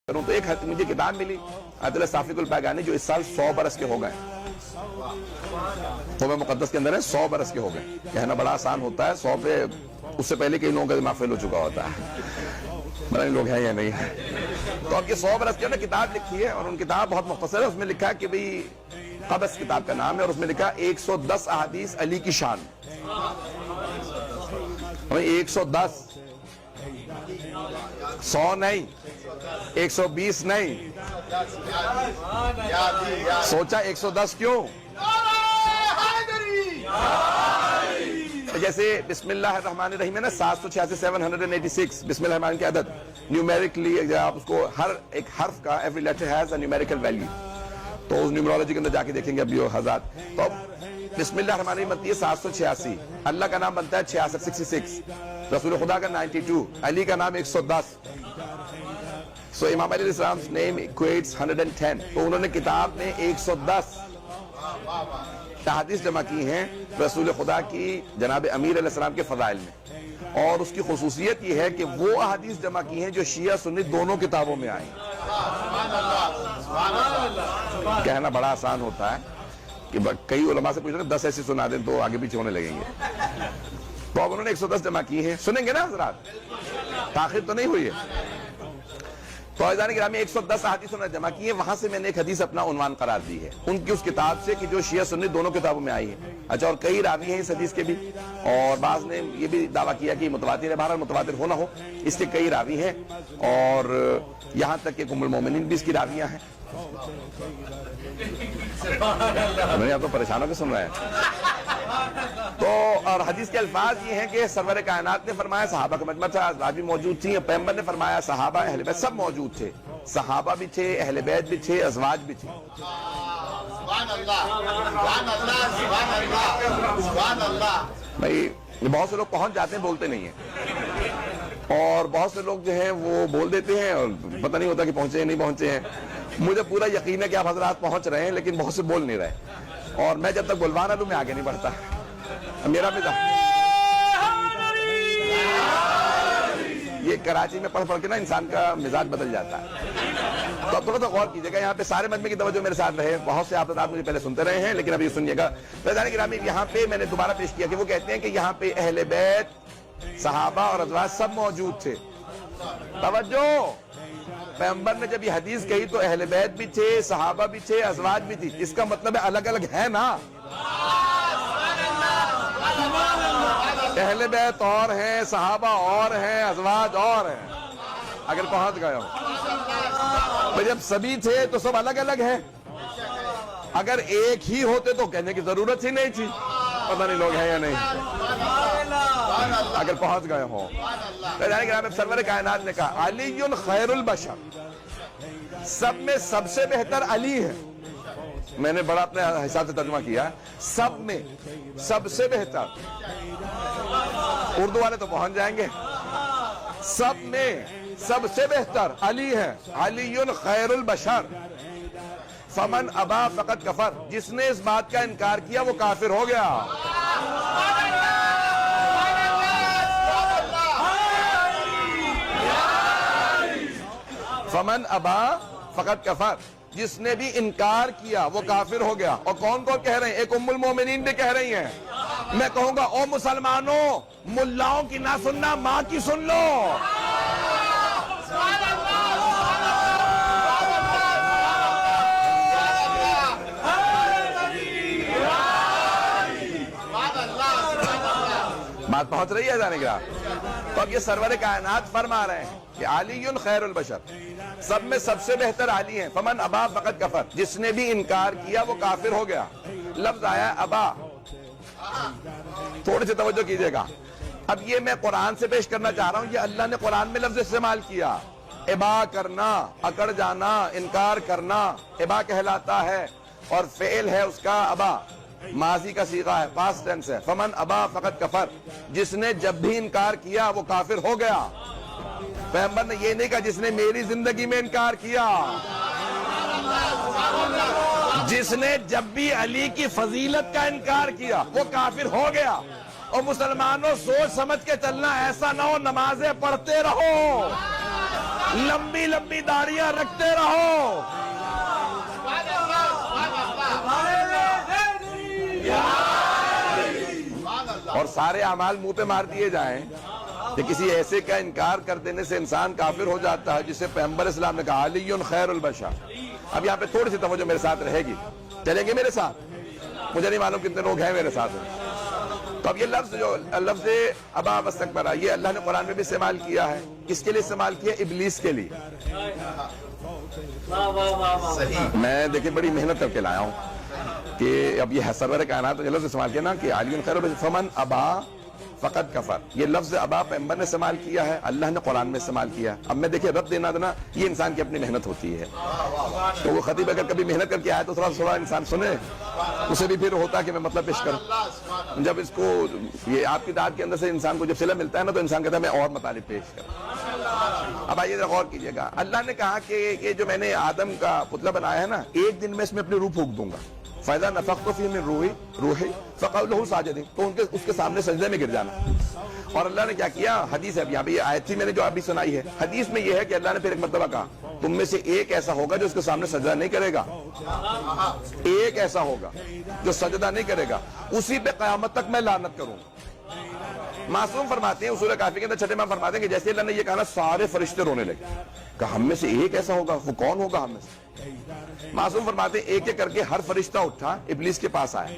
کروں تو ایک مجھے کتاب ملی آیت اللہ صافق الباغانی جو اس سال 100 برس کے ہو گئے. قوم مقدس کے اندر ہے 100 برس کے ہو گئے. کہنا بڑا آسان ہوتا ہے, 100 پہ اس سے پہلے کئی لوگوں کا دماغ فیل ہو چکا ہوتا ہے, بڑا لوگ ہیں یا نہیں ہے. تو اب یہ 100 برس کے انہوں نے کتاب لکھی ہے, اور ان کتاب بہت مختصر ہے. اس میں لکھا ہے کہ بھئی قبس کتاب کا نام ہے, اور اس میں لکھا 110 احادیث علی کی شان. 110, 100 نہیں, 120 نہیں, سوچا 110 کیوں؟ جیسے بسم اللہ الرحمن الرحیم ہے نا, 786 786 بسم اللہ الرحمن کی عدد نیومیرکلی آپ اس کو ہر ایک حرف کا every letter has a numerical value, تو اس نیومرولوجی کے اندر جا کے دیکھیں گے اب یہ حضرات. تو بسم اللہ الرحمن الرحیم بنتی ہے 786, اللہ کا نام بنتا ہے 66, رسول خدا کا 92, علی کا نام 110. So امام علیہ السلام's name equates 110. تو انہوں نے کتاب میں 110 احادیث جمع کی ہیں رسول خدا کی جناب امیر علیہ السلام کے فضائل میں, اور اس کی خصوصیت یہ ہے کہ وہ احادیث جمع کی ہیں جو شیعہ سنی دونوں کتابوں میں آئیں. کہنا بڑا آسان ہوتا ہے کہ کئی علماء سے پوچھنا 10 ایسی سنا دیں تو آگے پیچھے ہونے لگیں گے. تو اب انہوں نے 110 جمع کی ہیں, سنیں گے نا حضرات, تاخیر تو نہیں ہوئی ہے. تو عزیزان گرامی 110 احادیث انہوں نے جمع کی ہیں. وہاں سے میں نے ایک حدیث اپنا عنوان قرار دی ہے ان کی اس کتاب سے کہ جو شیعہ سنی دونوں کتابوں میں آئی ہے. اچھا, اور کئی راوی ہیں اس حدیث کے بھی, اور بعض نے یہ بھی دعویٰ کیا کہ متواتر ہے. بہرحال متواتر ہو نہ ہو, اس کے کئی راوی ہیں, اور یہاں تک کہ ام المومنین بھی اس کی راویاں ہیں. میں نے آپ تو پریشانوں کے سن رہے ہیں. تو اور حدیث کے الفاظ یہ ہیں کہ سرور کائنات نے فرمایا, صحابہ کا مجمع تھا, ازواج بھی موجود تھیں, پیغمبر نے فرمایا صحابہ اہل بیت سب موجود تھے. صحابہ بھی تھے, اہل بیت بھی تھے, ازواج بھی تھے. بھائی بہت سے لوگ پہنچ جاتے ہیں, بولتے نہیں ہیں, اور بہت سے لوگ جو ہیں وہ بول دیتے ہیں اور پتہ نہیں ہوتا کہ پہنچے ہیں نہیں پہنچے ہیں. مجھے پورا یقین ہے کہ آپ حضرات پہنچ رہے ہیں, لیکن بہت سے بول نہیں رہے, اور میں جب تک بلوانا دوں میں آگے نہیں بڑھتا. میرا مزاج یہ کراچی میں پڑھ پڑھ کے نا انسان کا مزاج بدل جاتا ہے. تو اب تھوڑا سا غور کیجیے گا, یہاں پہ سارے مجمع کی توجہ میرے ساتھ رہے. بہت سے آپ مجھے پہلے سنتے رہے ہیں, لیکن اب یہ سنیے گا. فیضان گرامی یہاں پہ میں نے دوبارہ پیش کیا کہ وہ کہتے ہیں کہ یہاں پہ اہل بیت صحابہ اور ازواج سب موجود تھے. توجہ, پیغمبر نے جب یہ حدیث کہی تو اہل بیت بھی تھے, صحابہ بھی تھے, ازواج بھی تھی. اس کا مطلب ہے الگ الگ ہے نا. اہل بیت اور ہیں, صحابہ اور ہیں, ازواج اور ہیں. اگر پہنچ گئے ہو تو جب سبھی تھے تو سب الگ الگ ہیں. اگر ایک ہی ہوتے تو کہنے کی ضرورت ہی نہیں تھی. پتہ نہیں لوگ ہیں یا نہیں, اگر پہنچ گئے ہوں. سرور کائنات نے کہا علی خیر البشر, سب میں سب سے بہتر علی ہے. میں نے بڑا اپنے حساب سے ترجمہ کیا, سب میں سب سے بہتر. اردو والے تو پہنچ جائیں گے. سب میں سب سے بہتر علی ہے. علی خیر البشر, فمن ابا فقط کفر, جس نے اس بات کا انکار کیا وہ کافر ہو گیا. فمن ابا فقط کفر, جس نے بھی انکار کیا وہ کافر ہو گیا. اور کون کون کہہ رہے ہیں؟ ایک ام المومنین بھی کہہ رہی ہیں. میں کہوں گا او مسلمانوں, ملاؤں کی نہ سننا, ماں کی سن لو. بات پہنچ رہی ہے جانے گا. تو اب یہ سرور کائنات فرما رہے ہیں کہ علی خیر البشر, سب میں سب سے بہتر علی ہیں. فمن ابا فقط کفر, جس نے بھی انکار کیا وہ کافر ہو گیا. لفظ آیا ابا, تھوڑی سی توجہ کیجئے گا. اب یہ میں قرآن سے پیش کرنا چاہ رہا ہوں, یہ اللہ نے قرآن میں لفظ استعمال کیا. ابا کرنا, اکڑ جانا, انکار کرنا ابا کہلاتا ہے, اور فعل ہے اس کا ابا, ماضی کا صیغہ ہے, پاسٹ ٹینس ہے. فمن ابا فقط کفر, جس نے جب بھی انکار کیا وہ کافر ہو گیا. پیغمبر نے یہ نہیں کہا جس نے میری زندگی میں انکار کیا. جس نے جب بھی علی کی فضیلت کا انکار کیا وہ کافر ہو گیا. اور مسلمانوں سوچ سمجھ کے چلنا, ایسا نہ ہو نمازیں پڑھتے رہو لمبی لمبی داڑیاں رکھتے رہو. اور سارے اعمال منہ پہ مار دیے جائیں کہ کسی ایسے کا انکار کر دینے سے انسان کافر ہو جاتا ہے جسے پیغمبر اسلام نے کہا علی خیر البشر. اب یہاں پہ تھوڑی سی توجہ میرے ساتھ رہے گی. چلیں گے میرے ساتھ؟ مجھے نہیں معلوم کتنے لوگ ہیں میرے ساتھ. تو اب یہ لفظ ابا واستکبر یہ اللہ نے قرآن میں بھی استعمال کیا ہے. کس کے لیے استعمال کیا؟ ابلیس کے لیے. میں دیکھیں بڑی محنت کر کے لایا ہوں کہ اب یہ سرور کائنات نے لفظ استعمال کیا نا کہ علی خیر البشر فمن ابا فقط کفر. یہ لفظ ابا پیغمبر نے استعمال کیا ہے, اللہ نے قرآن میں استعمال کیا. اب میں دیکھیں رد دینا دینا یہ انسان کی اپنی محنت ہوتی ہے. تو وہ خطیب اگر کبھی محنت کر کے آئے تو تھوڑا انسان سنے, اسے بھی پھر ہوتا کہ میں مطلب پیش کروں. جب اس کو یہ آپ کی داد کے اندر سے انسان کو جب صلہ ملتا ہے نا تو انسان کہتا ہے میں اور مطالب پیش کروں. اب آئیے ذرا غور کیجیے گا. اللہ نے کہا کہ یہ جو میں نے آدم کا پتلا بنایا ہے نا, ایک دن میں اس میں اپنی روح پھونک دوں گا. فَإِذَا نَفَخْتُ فِيهِ مِن رُوحِي فَقَعُوا لَهُ سَاجِدِينَ. تو اس کے سامنے سجدے میں گر جانا. اور اللہ نے کیا کیا؟ حدیث ہے, اب یہاں پہ یہ آیت تھی میں نے جو ابھی سنائی ہے. حدیث میں یہ ہے کہ اللہ نے پھر ایک مرتبہ کہا تم میں سے ایک ایسا ہوگا جو اس کے سامنے سجدہ نہیں کرے گا. ایک ایسا ہوگا جو سجدہ نہیں کرے گا, اسی پہ قیامت تک میں لعنت کروں. معصوم فرماتے ہیں اصول کافی کے اندر چھٹے امام فرماتے ہیں کہ جیسے اللہ نے یہ کہا نا سارے فرشتے رونے لگے. کہا ہم میں سے ایک ایسا ہوگا, وہ کون ہوگا ہم میں سے؟ معصوم فرماتے ہیں ایک ایک کر کے ہر فرشتہ اٹھا ابلیس کے پاس آیا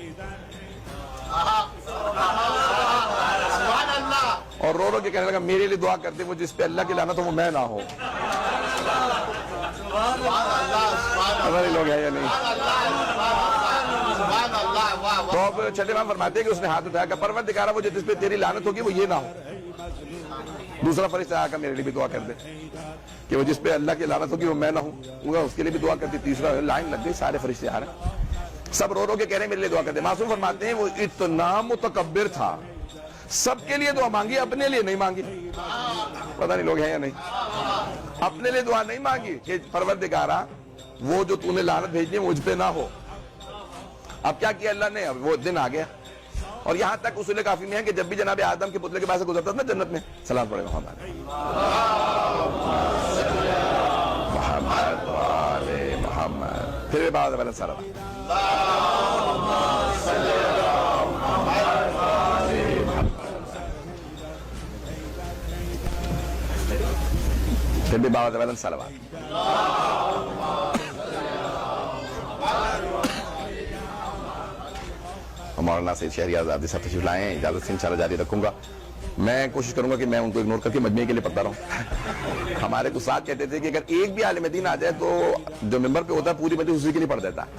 اور رو رو کے کہنے لگا میرے لیے دعا کرتے وہ جس پہ اللہ کی لعنت ہو وہ میں نہ ہو. ہمارے لوگ ہیں یا نہیں؟ تو اب چھٹے امام فرماتے ہیں کہ اس نے ہاتھ اٹھایا کہ پروردگارا وہ جس پہ تیری لعنت ہوگی وہ یہ نہ ہو. دوسرا فرشتہ آیا کہ میرے لیے بھی دعا کر دے کہ وہ جس پہ اللہ کی لعنت ہوگی وہ میں نہ ہوں, اس کے لیے بھی دعا کرتی. تیسرا لائن لگ گئی, سارے فرشتے آ رہے ہیں, سب رو رو کے کہہ رہے ہیں میرے لیے دعا کرتے. معصوم فرماتے ہیں وہ اتنا متکبر تھا, سب کے لیے دعا مانگی, اپنے لیے نہیں مانگی. پتہ نہیں لوگ ہیں یا نہیں؟ اپنے لیے دعا نہیں مانگی کہ پروردگارا وہ جو تو نے لعنت بھیجنی ہے مجھ پہ نہ ہو. اب کیا کیا اللہ نے؟ اب وہ دن آ گیا. اور یہاں تک اصول کافی میں ہے کہ جب بھی جناب آدم کے پتلے کے پاس سے گزرتا تھا نا جنت میں, سلام پڑھے محمد محمد, پھر بھی بعد والا سارا پھر بھی بعد والا سلام. مولانا سید شہری آزادی صاحب تشریف لائے ہیں, اجازت سے انشاءاللہ جاری رکھوں گا. میں کوشش کروں گا کہ میں ان کو اگنور کر کے مجمع کے لیے پڑھتا رہوں. ہمارے استاد کہتے تھے کہ اگر ایک بھی عالم دین آ جائے تو جو ممبر پہ ہوتا ہے پوری مجلس اسی کے لیے پڑھ دیتا ہے.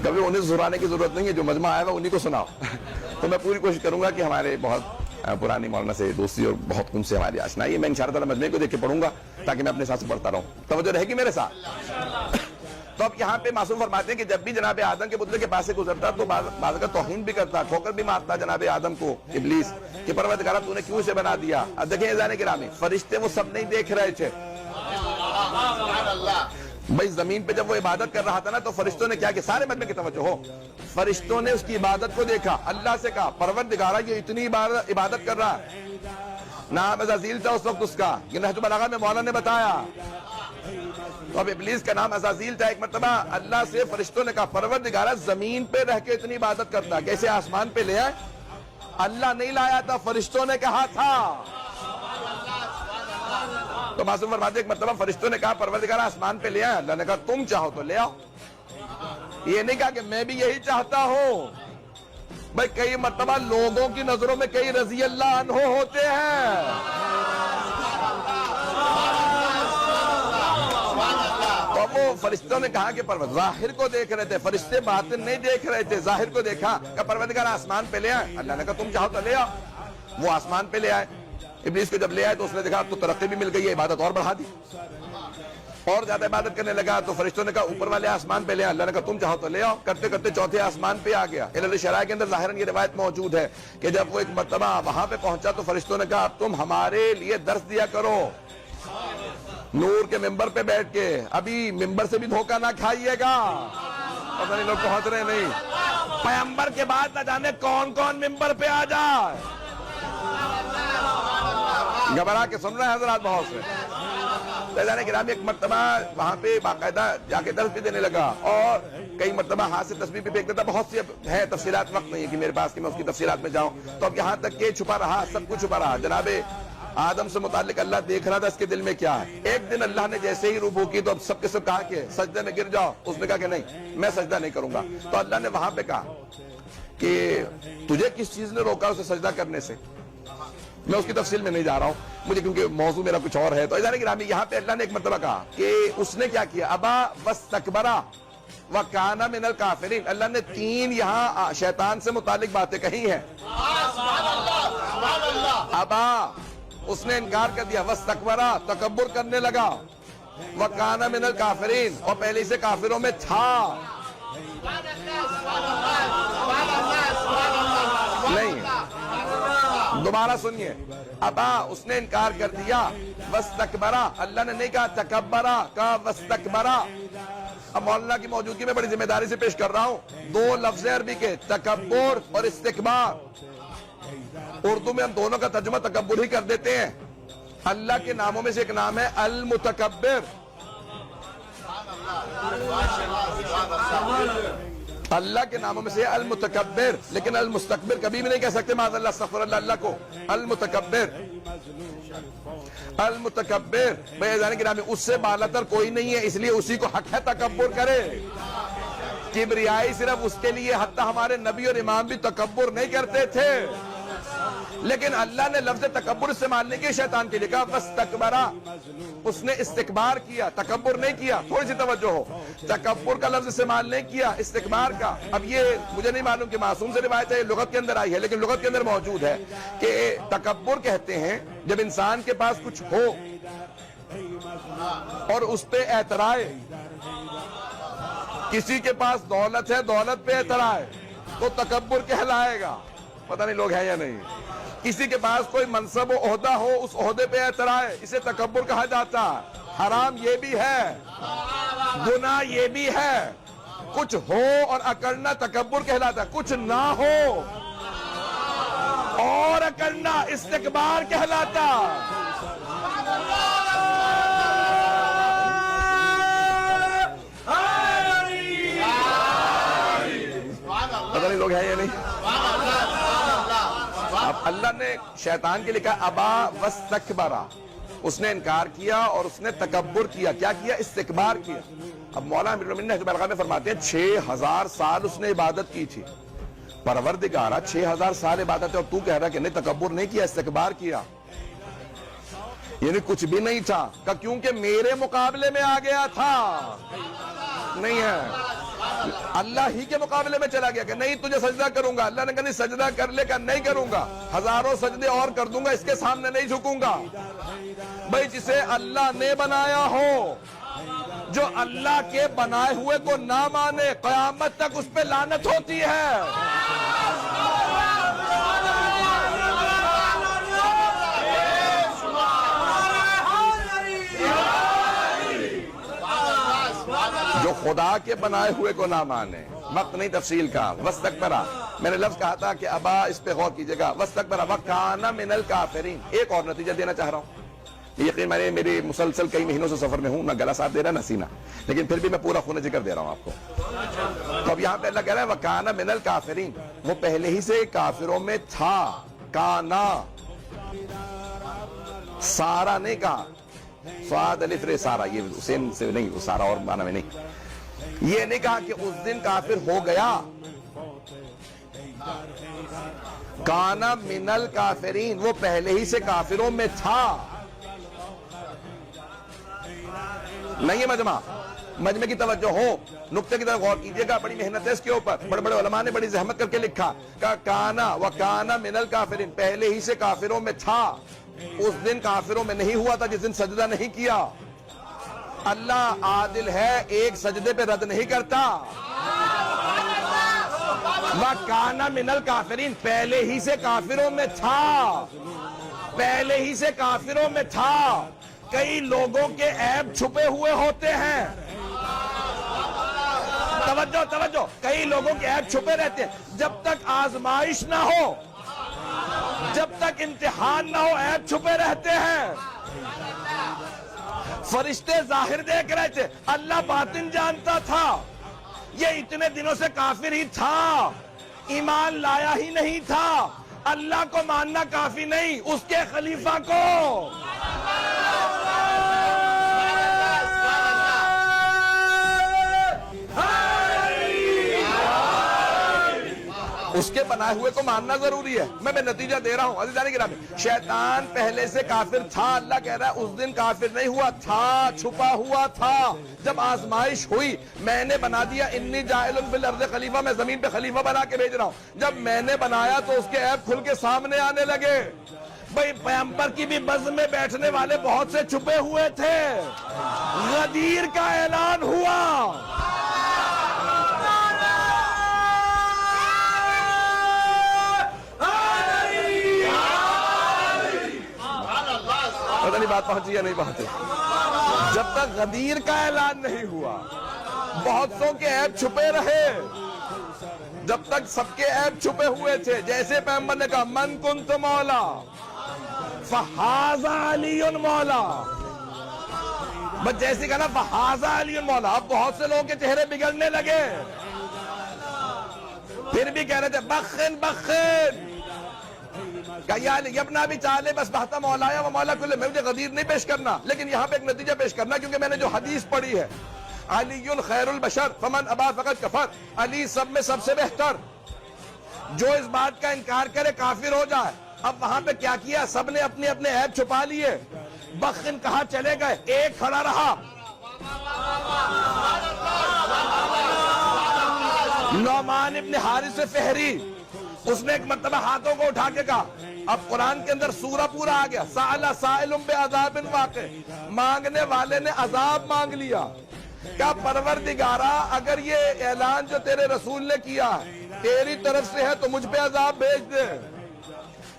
کبھی انہیں سرانے کی ضرورت نہیں ہے, جو مجمع آیا ہوا انہیں کو سناؤ. تو میں پوری کوشش کروں گا کہ ہمارے بہت پرانی مولانا سے دوستی اور بہت ان سے ہماری آشنائی ہے. میں انشاءاللہ تعالیٰ مجمع کو دیکھ کے پڑھوں گا تاکہ میں اپنے ساتھ سے پڑھتا رہوں. توجہ رہے گی میرے ساتھ؟ تو اب یہاں پہ معصوم فرماتے ہیں کہ جب بھی جناب آدم کے پتلے کے پاس سے گزرتا تو بعض کا توہین بھی کرتا, ٹھوکر بھی مارتا جناب آدم کو ابلیس کہ پروردگارا تو نے کیوں اسے بنا دیا. اب دیکھیں اذان گرامی, فرشتے وہ سب نہیں دیکھ رہے تھے بھائی. زمین پہ جب وہ عبادت کر رہا تھا نا تو فرشتوں نے کیا کہ سارے مجمع کی توجہ ہو, فرشتوں نے اس کی عبادت کو دیکھا. اللہ سے کہا پروردگارا یہ اتنی عبادت کر رہا ہے. نام عزازیل تھا اس وقت اس کا, یہ نہج البلاغہ میں مولانا نے بتایا. تو اب ابلیس کا نام عزازیل تھا. ایک مرتبہ اللہ سے فرشتوں نے کہا پروردگارا زمین پہ رہ کے اتنی عبادت کرتا کیسے آسمان پہ لے آئے. اللہ نہیں لایا تھا, فرشتوں نے کہا تھا. تو معصوم فرماتے ایک مرتبہ فرشتوں نے کہا پروردگارا آسمان پہ لے آئے. اللہ نے کہا تم چاہو تو لے آؤ. یہ نہیں کہا کہ میں بھی یہی چاہتا ہوں. بھائی کئی مرتبہ لوگوں کی نظروں میں کئی رضی اللہ عنہ ہوتے ہیں. وہ فرشتوں نے کہا کہ ظاہر کو دیکھ رہے تھے, فرشتے باطن نہیں دیکھ رہے تھے, ظاہر کو دیکھا کہ پروردگار آسمان پہ لے آئے. اللہ نے کہا تم چاہو تو لے آؤ. وہ آسمان پہ لے آئے. ابلیس کو جب لے آئے تو اس نے دیکھا تو ترقی بھی مل گئی ہے, عبادت اور بڑھا دی, اور زیادہ عبادت کرنے لگا. تو فرشتوں نے کہا اوپر والے آسمان پہ لے آئے. اللہ نے کہا تم چاہو تو لے آؤ. کرتے کرتے چوتھے آسمان پہ آ گیا. علل شرائع کے اندر ظاہراً یہ روایت موجود ہے کہ جب وہ ایک مرتبہ وہاں پہ پہنچا تو فرشتوں نے کہا تم ہمارے لیے درس دیا کرو نور کے ممبر پہ بیٹھ کے. ابھی ممبر سے بھی دھوکہ نہ کھائیے گا. پتہ نہیں لوگ پہنچ رہے نہیں. پیغمبر کے بعد نہ جانے کون کون ممبر پہ آ جائے. گھبرا کے سن رہے ہیں حضرات بہت سے. فیضان گرامی ایک مرتبہ وہاں پہ باقاعدہ جا کے درس بھی دینے لگا اور کئی مرتبہ ہاتھ سے تسبیح بھی پھینکتا تھا. بہت سی ہے تفصیلات, وقت نہیں ہے کہ میرے پاس کہ میں اس کی تفصیلات میں جاؤں. تو اب یہاں تک کہ چھپا رہا, سب کچھ چھپا رہا. جناب آدم سے متعلق اللہ دیکھ رہا تھا اس کے دل میں کیا ہے. ایک دن اللہ نے جیسے ہی ربو کی تو اب سب کے سب کہا کہ سجدے میں گر جاؤ. اس نے کہا کہ نہیں, میں سجدہ نہیں کروں گا. تو اللہ نے وہاں پہ کہا کہ تجھے کس چیز نے روکا اسے سجدہ کرنے سے. میں اس کی تفصیل میں نہیں جا رہا ہوں مجھے, کیونکہ موضوع میرا کچھ اور ہے. تو عزیزان گرامی یہاں پہ اللہ نے ایک مرتبہ کہا کہ اس نے کیا کیا, ابا واستکبرا وکان من الکافرین. اللہ نے 3 یہاں شیطان سے متعلق باتیں کہی ہیں. ابا, اس نے انکار کر دیا. واستکبرا, تکبر کرنے لگا. وکان من الکافرین, اور پہلے سے کافروں میں تھا. نہیں, دوبارہ سنیے. ابا, اس نے انکار کر دیا. واستکبرا, اللہ نے نہیں کہا تکبرا, کہا واستکبرا. اب مولانا کی موجودگی میں بڑی ذمہ داری سے پیش کر رہا ہوں. 2 لفظ عربی کے, تکبر اور استکبار. اردو میں ہم دونوں کا ترجمہ تکبر ہی کر دیتے ہیں. اللہ کے ناموں میں سے ایک نام ہے المتکبر. اللہ کے ناموں میں سے المتکبر, لیکن المستکبر کبھی بھی نہیں کہہ سکتے معاذ اللہ, استغفر اللہ, اللہ کو. المتکبر, المتکبر. بھائی عزیزان گرامی, اس سے بالاتر کوئی نہیں ہے, اس لیے اسی کو حق ہے تکبر کرے. کبریائی صرف اس کے لیے, حتی ہمارے نبی اور امام بھی تکبر نہیں کرتے تھے, لیکن اللہ نے لفظ تکبر استعمال نہیں کیا شیطان کے لیے. کہا واستکبرا, اس نے استکبار کیا, تکبر نہیں کیا. تھوڑی سی توجہ ہو, تکبر کا لفظ استعمال نہیں کیا, استکبار کا. اب یہ مجھے نہیں معلوم کہ معصوم سے روایت ہے, لغت کے اندر آئی ہے, لیکن لغت کے اندر موجود ہے کہ تکبر کہتے ہیں جب انسان کے پاس کچھ ہو اور اس پہ اعتراض. کسی کے پاس دولت ہے, دولت پہ اعتراض, تو تکبر کہلائے گا. پتہ نہیں لوگ ہیں یا نہیں. کسی کے پاس کوئی منصب و عہدہ ہو, اس عہدے پہ اعتراض, اسے تکبر کہا جاتا. حرام یہ بھی ہے, گناہ یہ بھی ہے. کچھ ہو اور اکڑنا تکبر کہلاتا, کچھ نہ ہو اور اکڑنا استکبار کہلاتا. پتہ نہیں لوگ ہیں یا نہیں. اب اللہ نے شیطان کے لکھا ابا واستکبرا, اس نے انکار کیا اور اس نے تکبر کیا. کیا کیا؟ استکبار کیا. اب مولانا امیر المومنین نہج البلاغہ میں فرماتے ہیں 6000 سال اس نے عبادت کی تھی. پروردگارا 6000 سال عبادت ہے اور تو کہہ رہا کہ نہیں, تکبر نہیں کیا, استکبار کیا. یعنی کچھ بھی نہیں تھا, کہ کیونکہ میرے مقابلے میں آ گیا تھا. نہیں ہے, اللہ ہی کے مقابلے میں چلا گیا کہ نہیں تجھے سجدہ کروں گا. اللہ نے کہا نہیں, سجدہ کر لے, کا نہیں کروں گا, ہزاروں سجدے اور کر دوں گا, اس کے سامنے نہیں جھکوں گا. بھئی جسے اللہ نے بنایا ہو, جو اللہ کے بنائے ہوئے کو نہ مانے, قیامت تک اس پہ لعنت ہوتی ہے. جو خدا کے بنائے ہوئے کو نہ مانے. وقت نہیں تفصیل کا. واستکبرا, میں نے لفظ کہا تھا کہ ابا, اس پہ غور کیجئے گا. واستکبرا وکان من الکافرین. ایک اور نتیجہ دینا چاہ رہا ہوں. یقین میں نے میری مسلسل کئی مہینوں سے سفر میں ہوں, نہ گلا ساتھ دے رہا نہ سینہ, لیکن پھر بھی میں پورا خون ذکر دے رہا ہوں آپ کو. تو اب یہاں پہ اللہ کہہ رہا ہے وکان من الکافرین, وہ پہلے ہی سے کافروں میں تھا. کانا, سارا نہیں کہا, صاد الف رے سارا, یہ حسین سے نہیں, سارا اور معنی میں نہیں. یہ نہیں کہا کہ اس دن کافر ہو گیا. کانا من الکافرین, وہ پہلے ہی سے کافروں میں تھا. نہیں ہے مجمع کی توجہ ہو, نقطے کی طرف غور کیجئے گا. بڑی محنت ہے اس کے اوپر, بڑے بڑے علماء نے بڑی زحمت کر کے لکھا کہ کانا وکانا من الکافرین, پہلے ہی سے کافروں میں تھا. اس دن کافروں میں نہیں ہوا تھا جس دن سجدہ نہیں کیا. اللہ عادل ہے, ایک سجدے پہ رد نہیں کرتا. وَكَانَ مِنَ الْكَافِرِينَ, پہلے ہی سے کافروں میں تھا, پہلے ہی سے کافروں میں تھا. کئی لوگوں کے عیب چھپے ہوئے ہوتے ہیں. توجہ, کئی لوگوں کے عیب چھپے رہتے ہیں. جب تک آزمائش نہ ہو, جب تک امتحان نہ ہو, عیب چھپے رہتے ہیں. فرشتے ظاہر دیکھ رہے تھے، اللہ باطن جانتا تھا. یہ اتنے دنوں سے کافر ہی تھا، ایمان لایا ہی نہیں تھا. اللہ کو ماننا کافی نہیں، اس کے خلیفہ کو. اس کے بنائے ہوئے کو ماننا ضروری ہے. میں نتیجہ دے رہا ہوں عزیزان گرامی. شیطان پہلے سے کافر تھا، اللہ کہہ رہا ہے اس دن کافر نہیں ہوا تھا، چھپا ہوا تھا. جب آزمائش ہوئی میں نے بنا دیا، انی جاعل فی الارض خلیفہ، میں زمین پہ خلیفہ بنا کے بھیج رہا ہوں. جب میں نے بنایا تو اس کے عیب کھل کے سامنے آنے لگے. بھئی پیغمبر کی بھی بز میں بیٹھنے والے بہت سے چھپے ہوئے تھے. غدیر کا اعلان ہوا. پتہ نہیں بات پہنچی یا نہیں پہنچی. جب تک غدیر کا اعلان نہیں ہوا بہت سو کے عیب چھپے رہے. جب تک سب کے عیب چھپے ہوئے تھے. جیسے پیغمبر نے کہا من کنت مولا فہذا علی مولا، بس جیسے کہا نا فہذا علی مولا. اب بہت سے لوگوں کے چہرے بگڑنے لگے، پھر بھی کہہ رہے تھے بخن بخن. کہ یا علی ابن ابی طالب اصبحت مولایا و مولا کل. میں مجھے غدیر نہیں پیش کرنا، لیکن یہاں پہ ایک نتیجہ پیش کرنا، کیونکہ میں نے جو حدیث پڑھی ہے علی خیر البشر فمن ابا فقط کفر. علی سب میں سب سے بہتر، جو اس بات کا انکار کرے کافر ہو جائے. اب وہاں پہ کیا کیا، سب نے اپنے اپنے عیب چھپا لیے. بخن کہاں چلے گئے، ایک کھڑا رہا. نعمان ابن حارث فہری، اس نے ایک مرتبہ ہاتھوں کو اٹھا کے کہا. اب قرآن کے اندر سورہ پورا آ گیا، سأل سائل بعذاب واقع، مانگنے والے نے عذاب مانگ لیا. کہا پروردگارا اگر یہ اعلان جو تیرے رسول نے کیا ہے تیری طرف سے ہے تو مجھ پہ عذاب بھیج دے،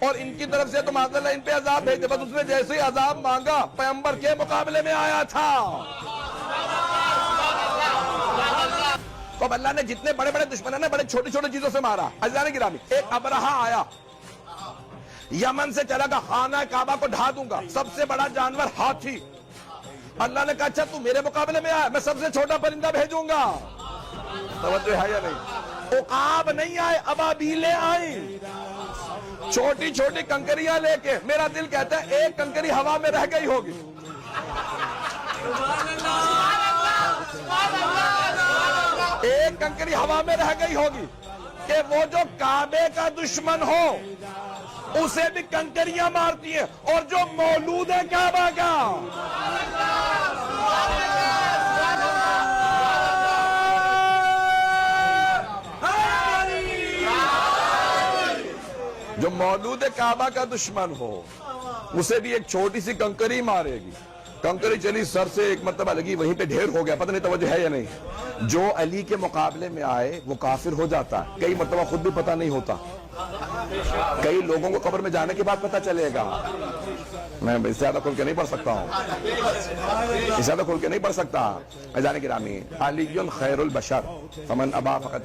اور ان کی طرف سے تو معاذ اللہ ان پہ عذاب بھیج دے. بس اس نے جیسے ہی عذاب مانگا پیغمبر کے مقابلے میں آیا تھا. تو اب اللہ نے جتنے بڑے بڑے دشمنوں نے بڑے چھوٹی چھوٹی چیزوں سے مارا. عزیزان گرامی، ایک ابرہہ آیا یمن سے، چلا گا خانہ کعبہ کو ڈھا دوں گا. سب سے بڑا جانور ہاتھی. اللہ نے کہا اچھا تو میرے مقابلے میں آیا، میں سب سے چھوٹا پرندہ بھیجوں گا. توجہ ہے یا نہیں؟ عقاب نہیں آئے، ابابیلیں آئیں چھوٹی چھوٹی کنکریاں لے کے. میرا دل کہتا ہے ایک کنکری ہوا میں رہ گئی ہوگی. ایک کنکری ہوا میں رہ گئی ہوگی کہ وہ جو کعبے کا دشمن ہو اسے بھی کنکریاں مارتی ہیں، اور جو مولود ہے کعبہ کا جو مولود کعبہ کا دشمن ہو اسے بھی ایک چھوٹی سی کنکری مارے گی. کنکری چلی سر سے ایک مرتبہ لگی، وہیں پہ ڈھیر ہو گیا. پتہ نہیں توجہ ہے یا نہیں. جو علی کے مقابلے میں آئے وہ کافر ہو جاتا ہے. کئی مرتبہ خود بھی پتہ نہیں ہوتا، کئی لوگوں کو قبر میں جانے کے بعد پتہ چلے گا. میں اس زیادہ کھول کے نہیں پڑھ سکتا ہوں، اس زیادہ کھول کے نہیں پڑھ سکتا. عزیزان گرامی، علی خیر البشر فمن ابا فقط